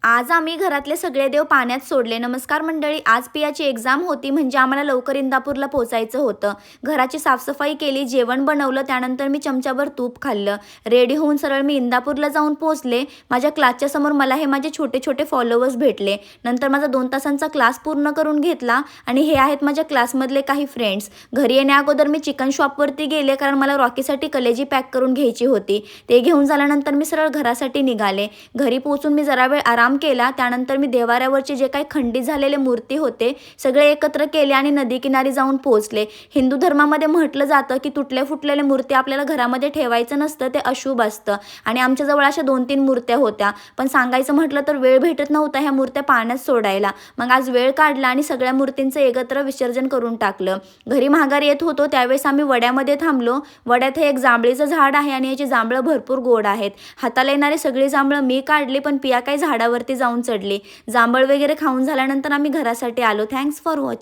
आज आम्ही घरातले सगळे देव पाण्यात सोडले. नमस्कार मंडळी, आज पियाची एक्झाम होती म्हणजे आम्हाला लवकर इंदापूरला पोहोचायचं होतं. घराची साफसफाई केली, जेवण बनवलं, त्यानंतर मी चमच्याभर तूप खाल्लं. रेडी होऊन सरळ मी इंदापूरला जाऊन पोहोचले. माझ्या क्लासच्या समोर मला हे माझे छोटे छोटे फॉलोवर्स भेटले. नंतर माझा 2 तासांचा क्लास पूर्ण करून घेतला आणि हे आहेत माझ्या क्लासमधले काही फ्रेंड्स. घरी येण्याअगोदर मी चिकन शॉपवरती गेले कारण मला रॉकीसाठी कलेजी पॅक करून घ्यायची होती. ते घेऊन झाल्यानंतर मी सरळ घरासाठी निघाले. घरी पोहोचून मी जरा वेळ आराम केला. त्यानंतर मी देवाऱ्यावरचे जे काही खंडित झालेले मूर्ती होते सगळे एकत्र केले आणि नदीकिनारी जाऊन पोहोचले. हिंदू धर्मामध्ये म्हटलं जातं की तुटले फुटलेले मूर्ती आपल्याला घरामध्ये ठेवायचं नसतं, ते अशुभ असतं. आणि आमच्याजवळ अशा 2-3 मूर्त्या होत्या, पण सांगायचं म्हटलं तर वेळ भेटत नव्हता ह्या मूर्त्या पाण्यात सोडायला. मग आज वेळ काढला आणि सगळ्या मूर्तींचं एकत्र विसर्जन करून टाकलं. घरी माघारी येत होतो त्यावेळेस आम्ही वड्यामध्ये थांबलो. वड्यात हे एक जांभळीचं झाड आहे आणि याची जांभळं भरपूर गोड आहेत. हाताला येणारी सगळी जांभळं मी काढली, पण पिया काही झाडावरती जाऊन चढली. जांभळ वगैरे खाऊन झाल्यानंतर आम्ही घरासाठी आलो. Thanks for watching.